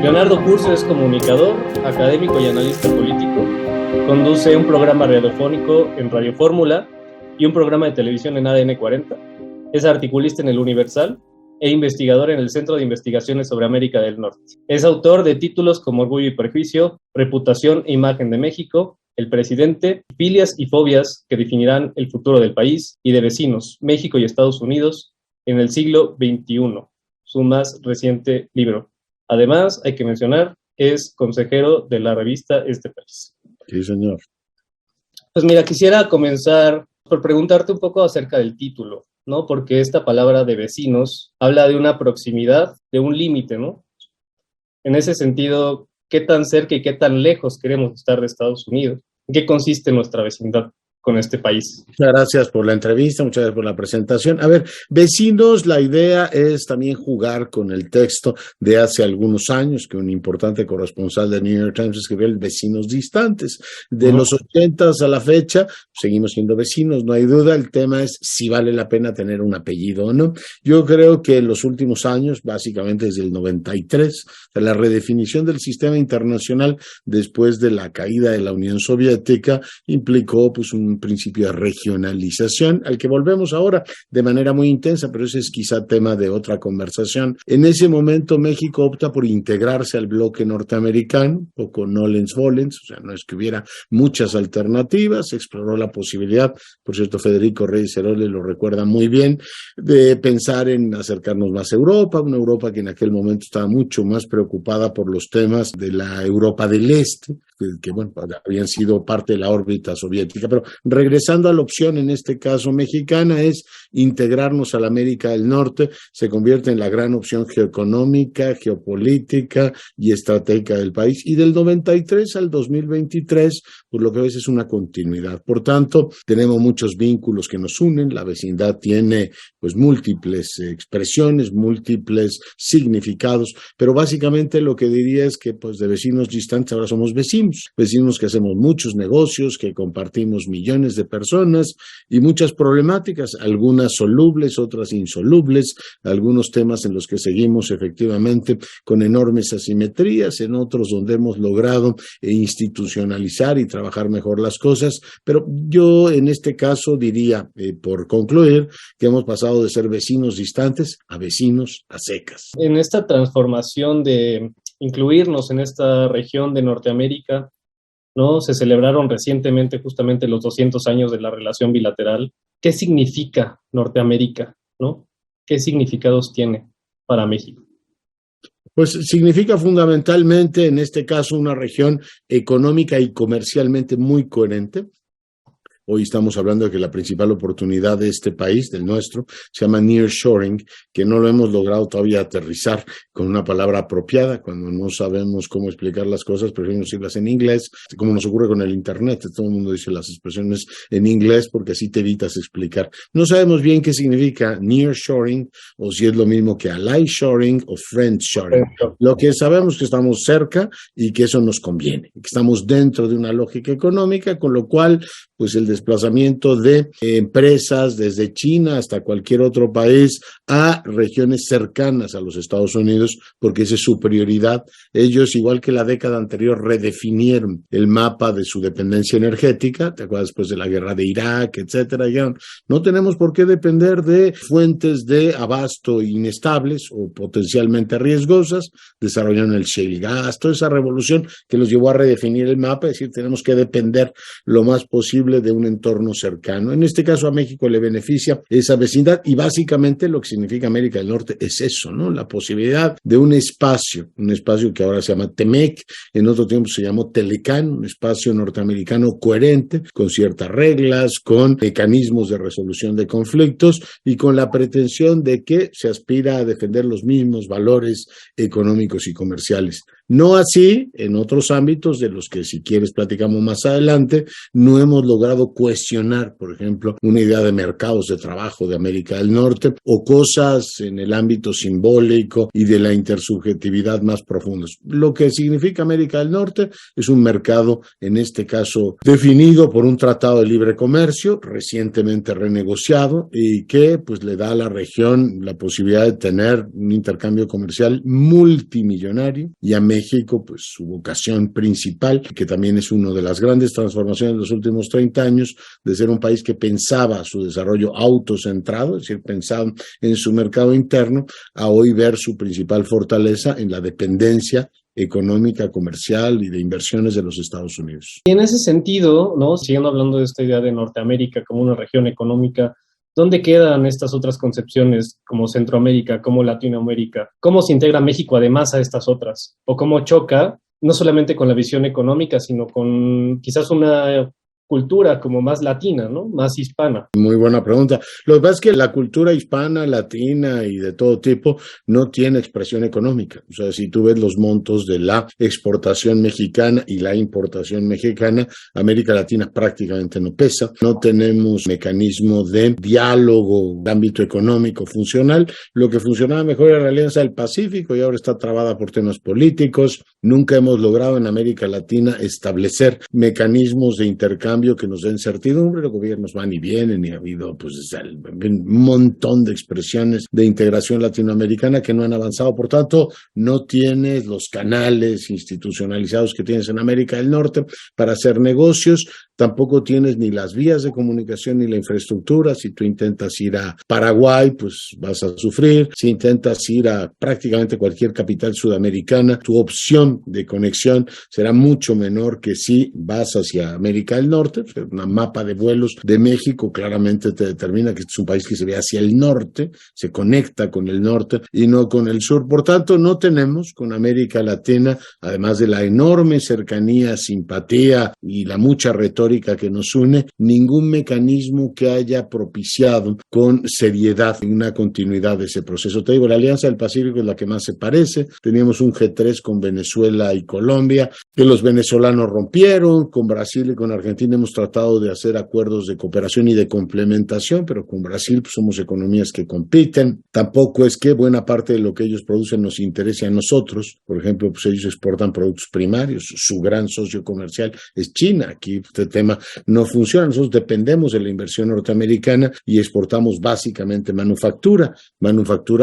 Leonardo Curcio es comunicador, académico y analista político. Conduce un programa radiofónico en Radio Fórmula y un programa de televisión en ADN 40. Es articulista en El Universal e investigador en el Centro de Investigaciones sobre América del Norte. Es autor de títulos como Orgullo y Prejuicio, Reputación e Imagen de México, El Presidente, Filias y Fobias que definirán el futuro del país, y de Vecinos, México y Estados Unidos en el siglo XXI, su más reciente libro. Además, hay que mencionar que es consejero de la revista Este País. Sí, señor. Pues mira, quisiera comenzar por preguntarte un poco acerca del título, ¿no? Porque esta palabra de vecinos habla de una proximidad, de un límite, ¿no? En ese sentido, ¿qué tan cerca y qué tan lejos queremos estar de Estados Unidos? ¿En qué consiste nuestra vecindad con este país? Muchas gracias por la entrevista, muchas gracias por la presentación. A ver, vecinos, la idea es también jugar con el texto de hace algunos años que un importante corresponsal de New York Times escribió el Vecinos Distantes. De los 80s a la fecha, seguimos siendo vecinos, no hay duda. El tema es si vale la pena tener un apellido o no. Yo creo que en los últimos años, básicamente desde el 93, la redefinición del sistema internacional después de la caída de la Unión Soviética implicó pues un principio de regionalización, al que volvemos ahora de manera muy intensa, pero ese es quizá tema de otra conversación. En ese momento México opta por integrarse al bloque norteamericano, un poco nolens volens, o sea, no es que hubiera muchas alternativas, se exploró la posibilidad, por cierto, Federico Reyes Heroles lo recuerda muy bien, de pensar en acercarnos más a Europa, una Europa que en aquel momento estaba mucho más preocupada por los temas de la Europa del Este, que bueno, habían sido parte de la órbita soviética, pero regresando a la opción, en este caso mexicana, es integrarnos a la América del Norte, se convierte en la gran opción geoeconómica, geopolítica y estratégica del país, y del 93 al 2023, pues lo que ves es una continuidad. Por tanto, tenemos muchos vínculos que nos unen, la vecindad tiene pues múltiples expresiones, múltiples significados, pero básicamente lo que diría es que pues de vecinos distantes ahora somos vecinos que hacemos muchos negocios, que compartimos millones de personas y muchas problemáticas, algunas solubles, otras insolubles, algunos temas en los que seguimos efectivamente con enormes asimetrías, en otros donde hemos logrado institucionalizar y trabajar mejor las cosas, pero yo en este caso diría, por concluir, que hemos pasado de ser vecinos distantes a vecinos a secas. En esta transformación de incluirnos en esta región de Norteamérica, ¿no? Se celebraron recientemente justamente los 200 años de la relación bilateral. ¿Qué significa Norteamérica, ¿no? ¿Qué significados tiene para México? Pues significa fundamentalmente, en este caso, una región económica y comercialmente muy coherente. Hoy estamos hablando de que la principal oportunidad de este país, del nuestro, se llama nearshoring, que no lo hemos logrado todavía aterrizar con una palabra apropiada. Cuando no sabemos cómo explicar las cosas, preferimos decirlas en inglés, como nos ocurre con el Internet. Todo el mundo dice las expresiones en inglés porque así te evitas explicar. No sabemos bien qué significa nearshoring o si es lo mismo que ally-shoring o friend-shoring. Lo que sabemos es que estamos cerca y que eso nos conviene, que estamos dentro de una lógica económica, con lo cual pues el desplazamiento de empresas desde China hasta cualquier otro país a regiones cercanas a los Estados Unidos, porque esa es su prioridad. Ellos, igual que la década anterior, redefinieron el mapa de su dependencia energética, ¿te acuerdas después de la guerra de Irak, etcétera? Dijeron, no tenemos por qué depender de fuentes de abasto inestables o potencialmente riesgosas, desarrollaron el shale gas, toda esa revolución que los llevó a redefinir el mapa, es decir, tenemos que depender lo más posible de un entorno cercano. En este caso a México le beneficia esa vecindad y básicamente lo que significa América del Norte es eso, ¿no? La posibilidad de un espacio que ahora se llama TEMEC, en otro tiempo se llamó Telecán, un espacio norteamericano coherente, con ciertas reglas, con mecanismos de resolución de conflictos y con la pretensión de que se aspira a defender los mismos valores económicos y comerciales. No así en otros ámbitos de los que si quieres platicamos más adelante, no hemos logrado cuestionar, por ejemplo, una idea de mercados de trabajo de América del Norte o cosas en el ámbito simbólico y de la intersubjetividad más profundos. Lo que significa América del Norte es un mercado, en este caso, definido por un tratado de libre comercio recientemente renegociado y que pues le da a la región la posibilidad de tener un intercambio comercial multimillonario y a México, pues su vocación principal, que también es una de las grandes transformaciones de los últimos 30 años, de ser un país que pensaba su desarrollo autocentrado, es decir, pensaba en su mercado interno, a hoy ver su principal fortaleza en la dependencia económica, comercial y de inversiones de los Estados Unidos. Y en ese sentido, ¿no? Siguiendo hablando de esta idea de Norteamérica como una región económica, ¿dónde quedan estas otras concepciones como Centroamérica, como Latinoamérica? ¿Cómo se integra México además a estas otras? ¿O cómo choca, no solamente con la visión económica, sino con quizás una cultura como más latina, ¿no? Más hispana? Muy buena pregunta. Lo que pasa es que la cultura hispana, latina y de todo tipo no tiene expresión económica. O sea, si tú ves los montos de la exportación mexicana y la importación mexicana, América Latina prácticamente no pesa. No tenemos mecanismo de diálogo de ámbito económico funcional. Lo que funcionaba mejor era la Alianza del Pacífico y ahora está trabada por temas políticos. Nunca hemos logrado en América Latina establecer mecanismos de intercambio que nos den certidumbre. Los gobiernos van y vienen y ha habido pues un montón de expresiones de integración latinoamericana que no han avanzado. Por tanto, no tienes los canales institucionalizados que tienes en América del Norte para hacer negocios. Tampoco tienes ni las vías de comunicación ni la infraestructura. Si tú intentas ir a Paraguay, pues vas a sufrir. Si intentas ir a prácticamente cualquier capital sudamericana, tu opción de conexión será mucho menor que si vas hacia América del Norte. Una mapa de vuelos de México claramente te determina que este es un país que se ve hacia el norte, se conecta con el norte y no con el sur. Por tanto, no tenemos con América Latina, además de la enorme cercanía, simpatía y la mucha retórica que nos une, ningún mecanismo que haya propiciado con seriedad una continuidad de ese proceso. Te digo, la Alianza del Pacífico es la que más se parece. Teníamos un G3 con Venezuela y Colombia, que los venezolanos rompieron. Con Brasil y con Argentina hemos tratado de hacer acuerdos de cooperación y de complementación, pero con Brasil pues, somos economías que compiten. Tampoco es que buena parte de lo que ellos producen nos interese a nosotros. Por ejemplo, pues ellos exportan productos primarios. Su gran socio comercial es China. Aquí este tema no funciona. Nosotros dependemos de la inversión norteamericana y exportamos básicamente manufactura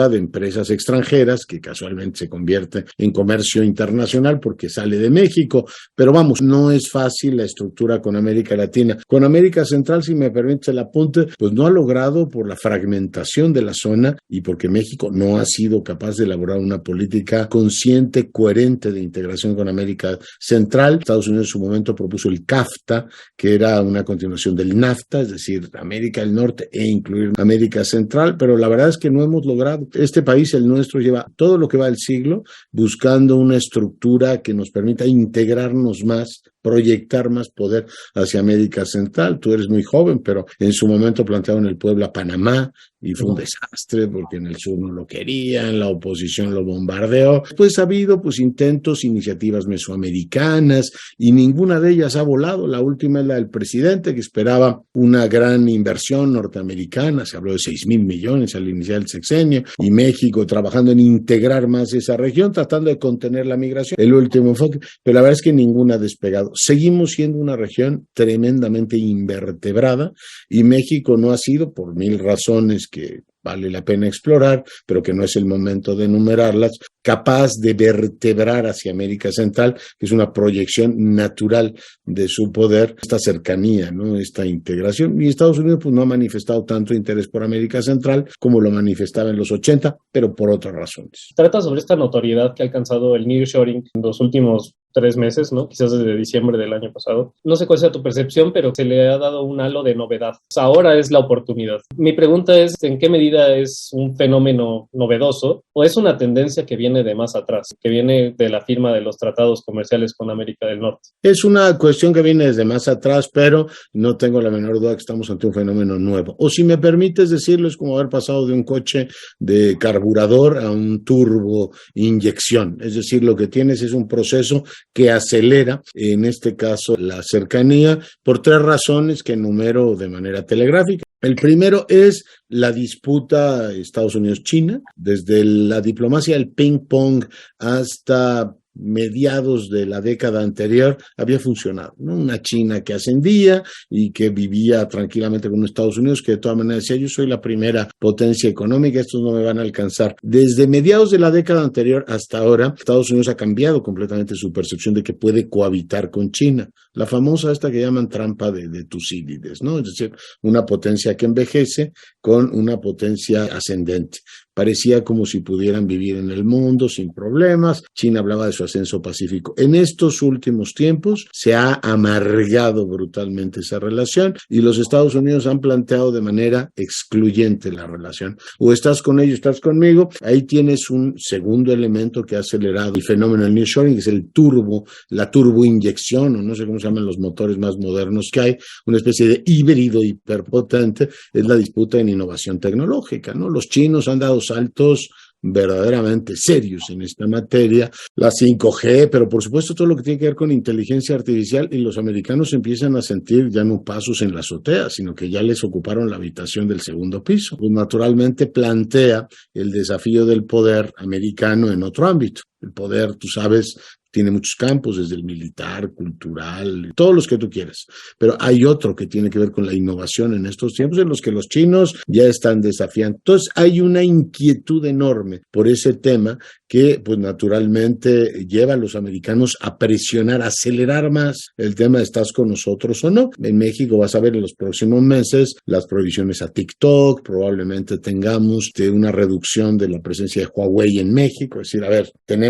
de empresas extranjeras que casualmente se convierte en comercio internacional porque sale de México. Pero vamos, no es fácil la estructura con América Latina. Con América Central, si me permite el apunte, pues no ha logrado por la fragmentación de la zona y porque México no ha sido capaz de elaborar una política consciente, coherente de integración con América Central. Estados Unidos en su momento propuso el CAFTA, que era una continuación del NAFTA, es decir, América del Norte e incluir América Central, pero la verdad es que no hemos logrado. Este país, el nuestro, lleva todo lo que va del siglo buscando una estructura que nos permita integrarnos más, proyectar más poder hacia América Central. Tú eres muy joven, pero en su momento plantearon el pueblo a Panamá y fue un desastre porque en el sur no lo querían, la oposición lo bombardeó. Pues ha habido pues intentos, iniciativas mesoamericanas y ninguna de ellas ha volado. La última es la del presidente que esperaba una gran inversión norteamericana, se habló de 6,000 millones al iniciar el sexenio y México trabajando en integrar más esa región, tratando de contener la migración, el último enfoque, pero la verdad es que ninguna ha despegado. Seguimos siendo una región tremendamente invertebrada y México no ha sido, por mil razones que vale la pena explorar, pero que no es el momento de enumerarlas, capaz de vertebrar hacia América Central, que es una proyección natural de su poder, esta cercanía, ¿no? Esta integración. Y Estados Unidos pues, no ha manifestado tanto interés por América Central como lo manifestaba en los 80, pero por otras razones. Trata sobre esta notoriedad que ha alcanzado el nearshoring en los últimos 3 meses, ¿no? Quizás desde diciembre del año pasado. No sé cuál sea tu percepción, pero se le ha dado un halo de novedad. Ahora es la oportunidad. Mi pregunta es, ¿en qué medida es un fenómeno novedoso o es una tendencia que viene de más atrás, que viene de la firma de los tratados comerciales con América del Norte? Es una cuestión que viene desde más atrás, pero no tengo la menor duda que estamos ante un fenómeno nuevo. O si me permites decirlo, es como haber pasado de un coche de carburador a un turbo inyección. Es decir, lo que tienes es un proceso que acelera, en este caso, la cercanía, por 3 razones que enumero de manera telegráfica. El primero es la disputa Estados Unidos-China, desde la diplomacia del ping-pong hasta mediados de la década anterior había funcionado, ¿no? Una China que ascendía y que vivía tranquilamente con Estados Unidos, que de todas maneras decía, yo soy la primera potencia económica, estos no me van a alcanzar. Desde mediados de la década anterior hasta ahora, Estados Unidos ha cambiado completamente su percepción de que puede cohabitar con China. La famosa esta que llaman trampa de Tucídides, ¿no? Es decir, una potencia que envejece con una potencia ascendente. Parecía como si pudieran vivir en el mundo sin problemas. China hablaba de su ascenso pacífico. En estos últimos tiempos se ha amargado brutalmente esa relación y los Estados Unidos han planteado de manera excluyente la relación. O estás con ellos, estás conmigo. Ahí tienes un segundo elemento que ha acelerado el fenómeno del nearshoring, que es el la turboinyección, o no sé cómo se llaman los motores más modernos que hay, una especie de híbrido hiperpotente, es la disputa en innovación tecnológica, ¿no? Los chinos han dado saltos verdaderamente serios en esta materia, la 5G, pero por supuesto todo lo que tiene que ver con inteligencia artificial, y los americanos empiezan a sentir ya no pasos en la azotea, sino que ya les ocuparon la habitación del segundo piso. Pues naturalmente plantea el desafío del poder americano en otro ámbito. El poder, tú sabes, tiene muchos campos, desde el militar, cultural, todos los que tú quieras. Pero hay otro que tiene que ver con la innovación en estos tiempos en los que los chinos ya están desafiando. Entonces hay una inquietud enorme por ese tema que pues naturalmente lleva a los americanos a presionar, a acelerar más el tema de estás con nosotros o no. En México vas a ver en los próximos meses las prohibiciones a TikTok, probablemente tengamos una reducción de la presencia de Huawei en México, es decir, a ver, tienes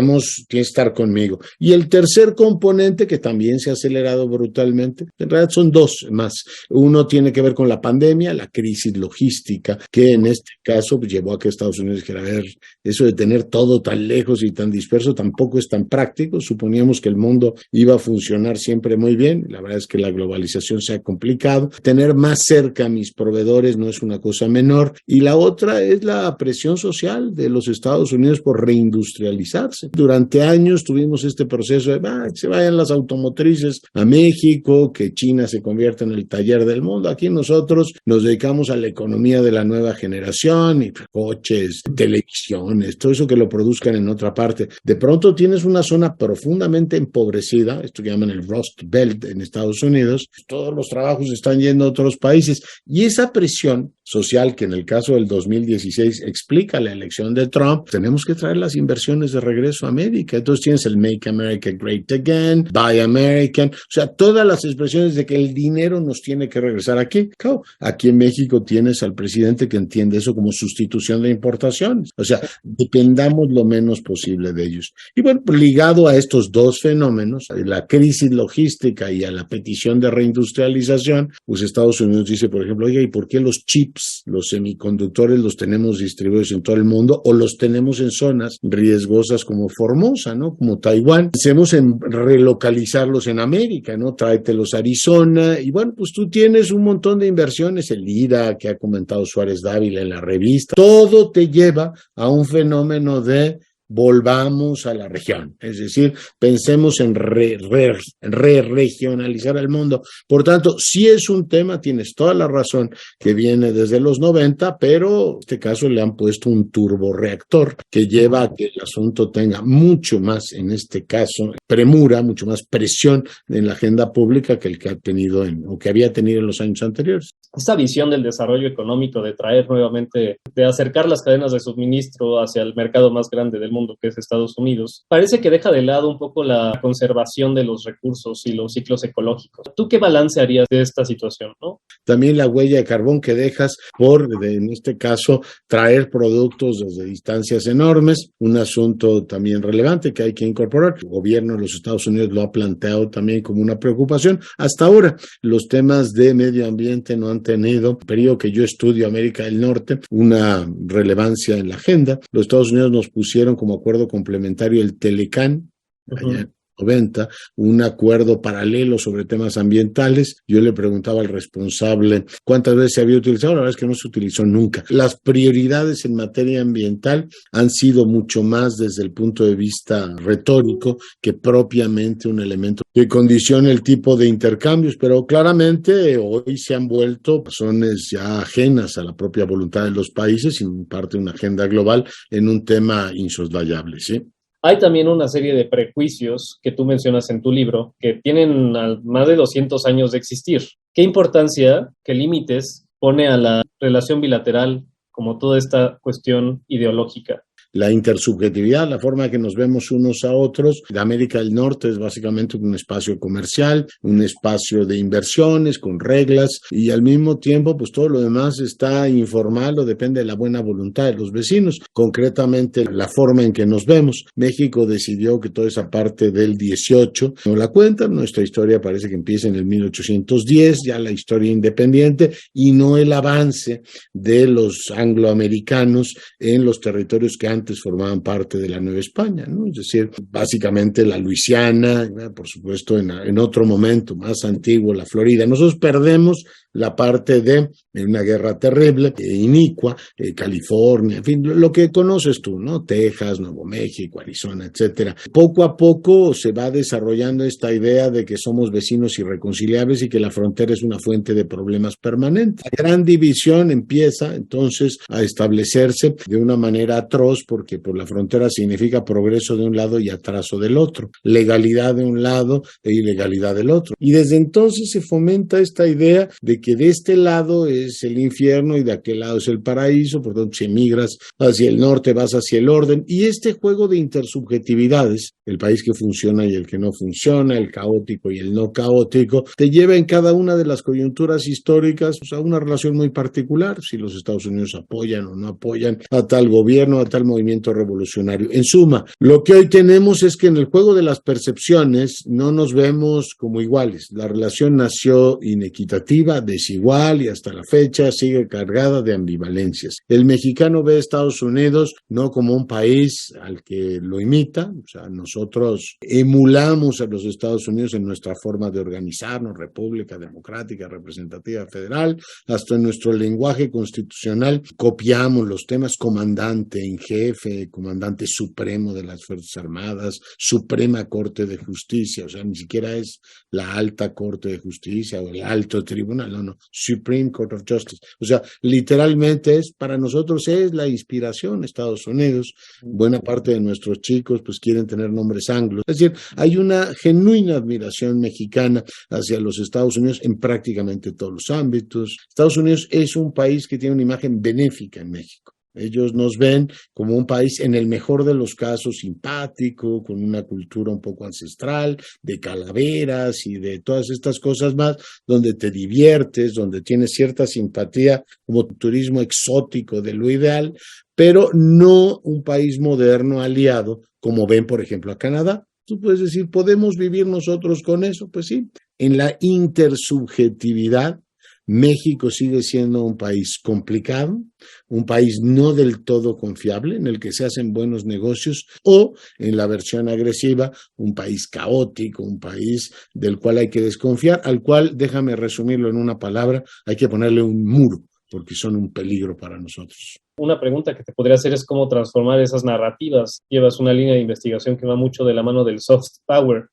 que estar conmigo. Y el tercer componente que también se ha acelerado brutalmente, en realidad son dos más. Uno tiene que ver con la pandemia, la crisis logística, que en este caso pues, llevó a que Estados Unidos dijera, a ver, eso de tener todo tan lejos y tan disperso tampoco es tan práctico. Suponíamos que el mundo iba a funcionar siempre muy bien. La verdad es que la globalización se ha complicado. Tener más cerca a mis proveedores no es una cosa menor. Y la otra es la presión social de los Estados Unidos por reindustrializarse. Durante años tuvimos este proceso de que se vayan las automotrices a México, que China se convierta en el taller del mundo. Aquí nosotros nos dedicamos a la economía de la nueva generación y coches, televisiones, todo eso que lo produzcan en otra parte. De pronto tienes una zona profundamente empobrecida, esto que llaman el Rust Belt en Estados Unidos, todos los trabajos están yendo a otros países y esa presión social que en el caso del 2016 explica la elección de Trump, tenemos que traer las inversiones de regreso a América. Entonces tienes el Make America Great Again, Buy American, o sea, todas las expresiones de que el dinero nos tiene que regresar aquí. Claro, aquí en México tienes al presidente que entiende eso como sustitución de importaciones, o sea, dependamos lo menos posible de ellos. Y bueno, ligado a estos dos fenómenos, la crisis logística y a la petición de reindustrialización, pues Estados Unidos dice, por ejemplo, oiga, ¿y por qué los chips, los semiconductores los tenemos distribuidos en todo el mundo o los tenemos en zonas riesgosas como Formosa, ¿no? Como Taiwán? Pensemos en relocalizarlos en América, ¿no? Tráetelos a Arizona y bueno, pues tú tienes un montón de inversiones, el IRA que ha comentado Suárez Dávila en la revista, todo te lleva a un fenómeno de volvamos a la región, es decir, pensemos en regionalizar el mundo. Por tanto, sí es un tema, tienes toda la razón, que viene desde los 90, pero en este caso le han puesto un turborreactor que lleva a que el asunto tenga mucho más, en este caso, premura, mucho más presión en la agenda pública que el que ha tenido o que había tenido en los años anteriores. Esta visión del desarrollo económico, de traer nuevamente, de acercar las cadenas de suministro hacia el mercado más grande del mundo, que es Estados Unidos, parece que deja de lado un poco la conservación de los recursos y los ciclos ecológicos. ¿Tú qué balance harías de esta situación, no? También la huella de carbón que dejas en este caso, traer productos desde distancias enormes, un asunto también relevante que hay que incorporar. El gobierno de los Estados Unidos lo ha planteado también como una preocupación. Hasta ahora, los temas de medio ambiente no han tenido, periodo que yo estudio América del Norte, una relevancia en la agenda. Los Estados Unidos nos pusieron como acuerdo complementario el Telecán, allá en 90, un acuerdo paralelo sobre temas ambientales. Yo le preguntaba al responsable cuántas veces se había utilizado, la verdad es que no se utilizó nunca. Las prioridades en materia ambiental han sido mucho más desde el punto de vista retórico que propiamente un elemento que condiciona el tipo de intercambios, pero claramente hoy se han vuelto razones ya ajenas a la propia voluntad de los países y parte de una agenda global en un tema insoslayable, ¿sí? Hay también una serie de prejuicios que tú mencionas en tu libro que tienen más de 200 años de existir. ¿Qué importancia, qué límites pone a la relación bilateral como toda esta cuestión ideológica? La intersubjetividad, la forma que nos vemos unos a otros. De América del Norte es básicamente un espacio comercial, un espacio de inversiones con reglas y al mismo tiempo pues todo lo demás está informal o depende de la buena voluntad de los vecinos, concretamente la forma en que nos vemos. México decidió que toda esa parte del 18 no la cuentan, nuestra historia parece que empieza en el 1810, ya la historia independiente y no el avance de los angloamericanos en los territorios que antes formaban parte de la Nueva España, ¿no? Es decir, básicamente la Luisiana, por supuesto en otro momento más antiguo la Florida. Nosotros perdemos la parte de una guerra terrible, inicua, California, en fin, lo que conoces tú, ¿no? Texas, Nuevo México, Arizona, etcétera. Poco a poco se va desarrollando esta idea de que somos vecinos irreconciliables y que la frontera es una fuente de problemas permanentes. La gran división empieza entonces a establecerse de una manera atroz porque por la frontera significa progreso de un lado y atraso del otro, legalidad de un lado e ilegalidad del otro. Y desde entonces se fomenta esta idea de que de este lado es el infierno y de aquel lado es el paraíso, por tanto si emigras hacia el norte vas hacia el orden, y este juego de intersubjetividades, el país que funciona y el que no funciona, el caótico y el no caótico, te lleva en cada una de las coyunturas históricas a una relación muy particular, si los Estados Unidos apoyan o no apoyan a tal gobierno, a tal movimiento revolucionario. En suma, lo que hoy tenemos es que en el juego de las percepciones no nos vemos como iguales. La relación nació inequitativa, desigual y hasta la fecha sigue cargada de ambivalencias. El mexicano ve a Estados Unidos no como un país al que lo imita, o sea, nosotros emulamos a los Estados Unidos en nuestra forma de organizarnos, república democrática, representativa, federal, hasta en nuestro lenguaje constitucional copiamos los temas comandante en jefe, comandante supremo de las Fuerzas Armadas, Suprema Corte de Justicia, o sea, ni siquiera es la Alta Corte de Justicia o el Alto Tribunal, no, Supreme Court of Justice. O sea, literalmente para nosotros es la inspiración Estados Unidos. Buena parte de nuestros chicos pues quieren tener nombres anglos. Es decir, hay una genuina admiración mexicana hacia los Estados Unidos en prácticamente todos los ámbitos. Estados Unidos es un país que tiene una imagen benéfica en México. Ellos nos ven como un país, en el mejor de los casos, simpático, con una cultura un poco ancestral, de calaveras y de todas estas cosas más, donde te diviertes, donde tienes cierta simpatía como turismo exótico de lo ideal, pero no un país moderno aliado, como ven, por ejemplo, a Canadá. Tú puedes decir, ¿podemos vivir nosotros con eso? Pues sí, en la intersubjetividad. México sigue siendo un país complicado, un país no del todo confiable, en el que se hacen buenos negocios, o, en la versión agresiva, un país caótico, un país del cual hay que desconfiar, al cual, déjame resumirlo en una palabra, hay que ponerle un muro, porque son un peligro para nosotros. Una pregunta que te podría hacer es cómo transformar esas narrativas. Llevas una línea de investigación que va mucho de la mano del soft power.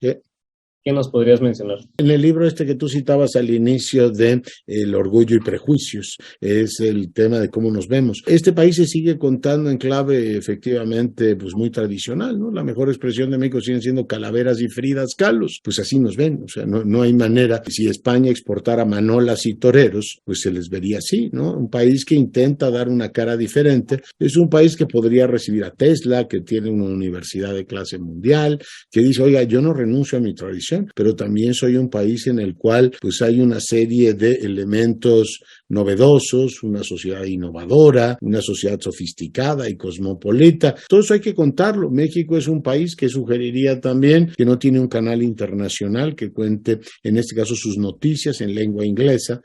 ¿Sí? ¿Qué nos podrías mencionar? En el libro que tú citabas al inicio de El orgullo y prejuicios, es el tema de cómo nos vemos. Este país se sigue contando en clave efectivamente pues muy tradicional, ¿no? La mejor expresión de México siguen siendo calaveras y Fridas Kahlo, pues así nos ven, o sea, no hay manera. Si España exportara manolas y toreros, pues se les vería así, ¿no? Un país que intenta dar una cara diferente, es un país que podría recibir a Tesla, que tiene una universidad de clase mundial, que dice, oiga, yo no renuncio a mi tradición, pero también soy un país en el cual pues hay una serie de elementos novedosos, una sociedad innovadora, una sociedad sofisticada y cosmopolita. Todo eso hay que contarlo. México es un país que sugeriría también que no tiene un canal internacional que cuente, en este caso, sus noticias en lengua inglesa,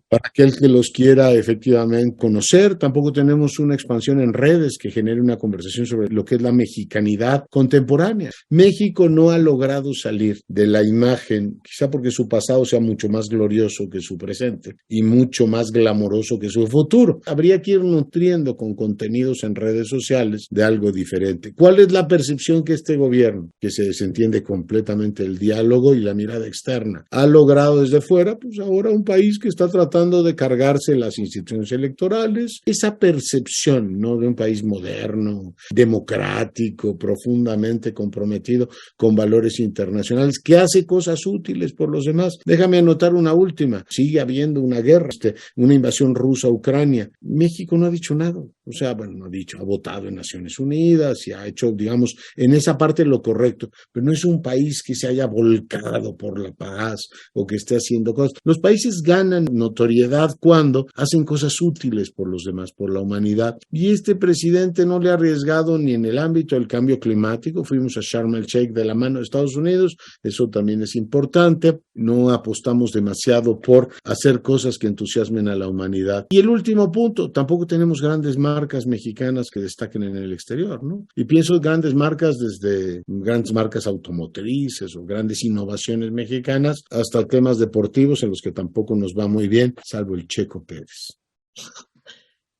para aquel que los quiera efectivamente conocer. Tampoco tenemos una expansión en redes que genere una conversación sobre lo que es la mexicanidad contemporánea. México no ha logrado salir de la imagen, quizá porque su pasado sea mucho más glorioso que su presente y mucho más glamoroso que su futuro. Habría que ir nutriendo con contenidos en redes sociales de algo diferente. ¿Cuál es la percepción que este gobierno, que se desentiende completamente el diálogo y la mirada externa, ha logrado desde fuera? Pues ahora un país que está tratando de cargarse las instituciones electorales, esa percepción, ¿no?, de un país moderno, democrático, profundamente comprometido con valores internacionales, que hace cosas útiles por los demás. Déjame anotar una última. Sigue habiendo una guerra, una invasión rusa a Ucrania. México no ha dicho nada. O sea, bueno, no ha dicho, ha votado en Naciones Unidas y ha hecho, digamos, en esa parte lo correcto, pero no es un país que se haya volcado por la paz o que esté haciendo cosas. Los países ganan notoriedad cuando hacen cosas útiles por los demás, por la humanidad. Y este presidente no le ha arriesgado ni en el ámbito del cambio climático. Fuimos a Sharm el Sheikh de la mano de Estados Unidos, eso también es importante. No apostamos demasiado por hacer cosas que entusiasmen a la humanidad. Y el último punto, tampoco tenemos grandes marcas mexicanas que destaquen en el exterior, ¿no? Y pienso en grandes marcas, desde grandes marcas automotrices o grandes innovaciones mexicanas hasta temas deportivos en los que tampoco nos va muy bien, salvo el Checo Pérez.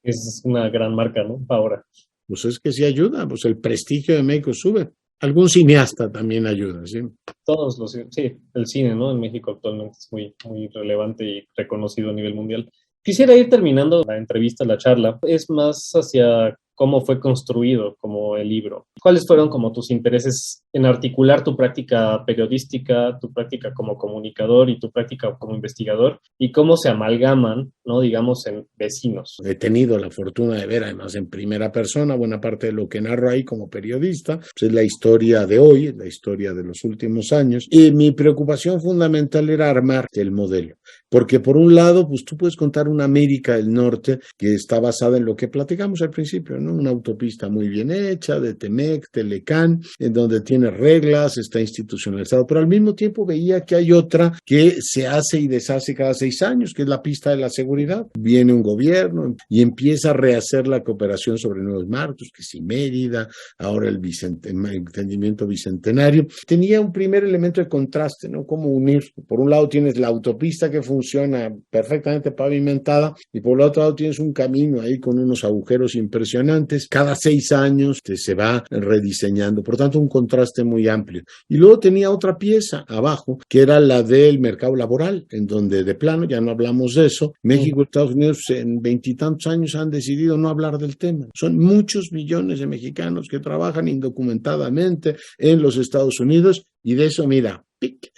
Es una gran marca, ¿no? Ahora. Pues es que sí ayuda, pues el prestigio de México sube. Algún cineasta también ayuda, ¿sí? Todos los, sí, el cine, ¿no? En México actualmente es muy, muy relevante y reconocido a nivel mundial. Quisiera ir terminando la entrevista, la charla. Es más hacia cómo fue construido como el libro. ¿Cuáles fueron como tus intereses en articular tu práctica periodística, tu práctica como comunicador y tu práctica como investigador? ¿Y cómo se amalgaman, ¿no?, digamos, en vecinos? He tenido la fortuna de ver, además, en primera persona, buena parte de lo que narro ahí como periodista. Pues es la historia de hoy, es la historia de los últimos años. Y mi preocupación fundamental era armar el modelo. Porque por un lado, pues tú puedes contar una América del Norte que está basada en lo que platicamos al principio, ¿no? Una autopista muy bien hecha, de Temec, Telecán, en donde tiene reglas, está institucionalizado, pero al mismo tiempo veía que hay otra que se hace y deshace cada 6 años, que es la pista de la seguridad. Viene un gobierno y empieza a rehacer la cooperación sobre nuevos marcos, que si Mérida, ahora el entendimiento bicentenario. Tenía un primer elemento de contraste, ¿no? Cómo unir. Por un lado tienes la autopista que funciona perfectamente pavimentada y por el otro lado tienes un camino ahí con unos agujeros impresionantes. Cada 6 años se va rediseñando, por tanto un contraste muy amplio. Y luego tenía otra pieza abajo, que era la del mercado laboral, en donde de plano, ya no hablamos de eso, México y Estados Unidos en 20 y tantos años han decidido no hablar del tema. Son muchos millones de mexicanos que trabajan indocumentadamente en los Estados Unidos y de eso, mira,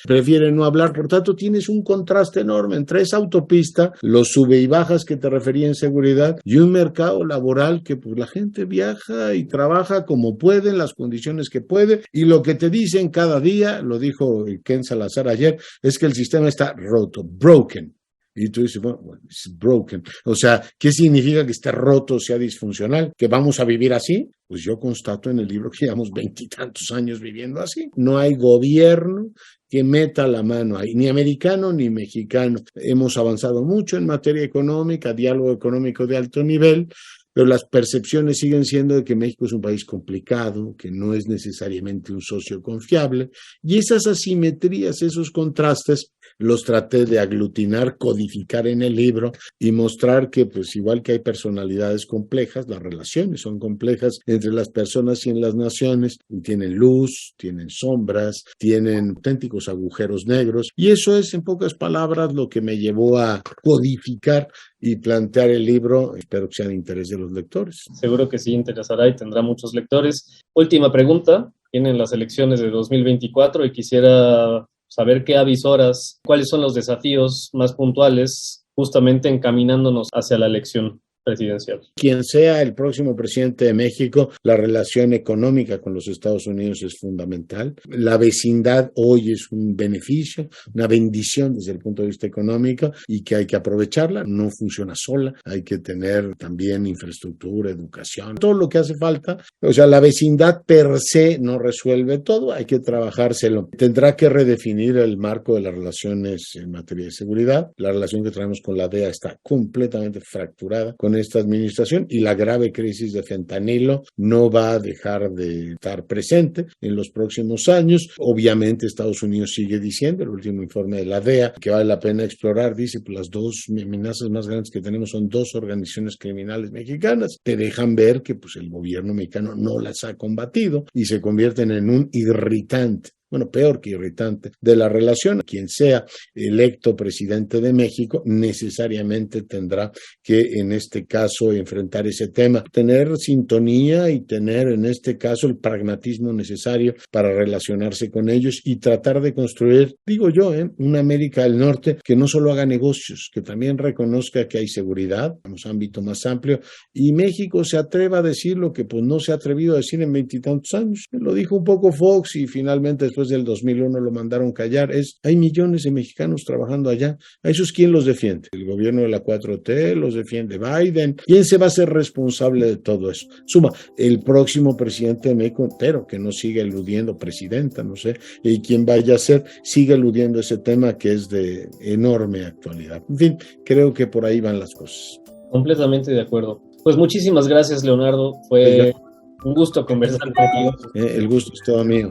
prefieren no hablar. Por tanto, tienes un contraste enorme entre esa autopista, los sube y bajas que te refería en seguridad, y un mercado laboral que pues la gente viaja y trabaja como puede, en las condiciones que puede, y lo que te dicen cada día, lo dijo Ken Salazar ayer, es que el sistema está roto, broken. Y tú dices, bueno, it's broken. O sea, ¿qué significa que esté roto, sea disfuncional? ¿Que vamos a vivir así? Pues yo constato en el libro que llevamos 20 y tantos años viviendo así. No hay gobierno que meta la mano ahí, ni americano ni mexicano. Hemos avanzado mucho en materia económica, diálogo económico de alto nivel, pero las percepciones siguen siendo de que México es un país complicado, que no es necesariamente un socio confiable, y esas asimetrías, esos contrastes, los traté de aglutinar, codificar en el libro y mostrar que, pues igual que hay personalidades complejas, las relaciones son complejas entre las personas y en las naciones, y tienen luz, tienen sombras, tienen auténticos agujeros negros, y eso es, en pocas palabras, lo que me llevó a codificar y plantear el libro. Espero que sea de interés de los lectores. Seguro que sí interesará y tendrá muchos lectores. Última pregunta. Vienen las elecciones de 2024 y quisiera saber qué avisoras, cuáles son los desafíos más puntuales justamente encaminándonos hacia la elección presidencial. Quien sea el próximo presidente de México, la relación económica con los Estados Unidos es fundamental. La vecindad hoy es un beneficio, una bendición desde el punto de vista económico y que hay que aprovecharla. No funciona sola, hay que tener también infraestructura, educación, todo lo que hace falta. O sea, la vecindad per se no resuelve todo, hay que trabajárselo. Tendrá que redefinir el marco de las relaciones en materia de seguridad. La relación que traemos con la DEA está completamente fracturada. Con con esta administración, y la grave crisis de fentanilo no va a dejar de estar presente en los próximos años. Obviamente Estados Unidos sigue diciendo, el último informe de la DEA, que vale la pena explorar, dice, pues las dos amenazas más grandes que tenemos son dos organizaciones criminales mexicanas. Te dejan ver que pues el gobierno mexicano no las ha combatido y se convierten en un irritante, bueno, peor que irritante, de la relación. Quien sea electo presidente de México necesariamente tendrá que, en este caso, enfrentar ese tema, tener sintonía y tener, en este caso, el pragmatismo necesario para relacionarse con ellos y tratar de construir, digo yo, una América del Norte que no solo haga negocios, que también reconozca que hay seguridad, un ámbito más amplio, y México se atreva a decir lo que pues no se ha atrevido a decir en 20 y tantos años. Lo dijo un poco Fox y finalmente después del 2001 lo mandaron callar. Hay millones de mexicanos trabajando allá. ¿A esos quién los defiende? El gobierno de la 4T, los defiende Biden. ¿Quién se va a hacer responsable de todo eso? Suma, el próximo presidente de México, pero que no siga eludiendo, presidenta, no sé, y quien vaya a ser, siga eludiendo ese tema que es de enorme actualidad. En fin, creo que por ahí van las cosas. Completamente de acuerdo. Pues muchísimas gracias, Leonardo. Fue un gusto conversar contigo. El gusto es todo mío.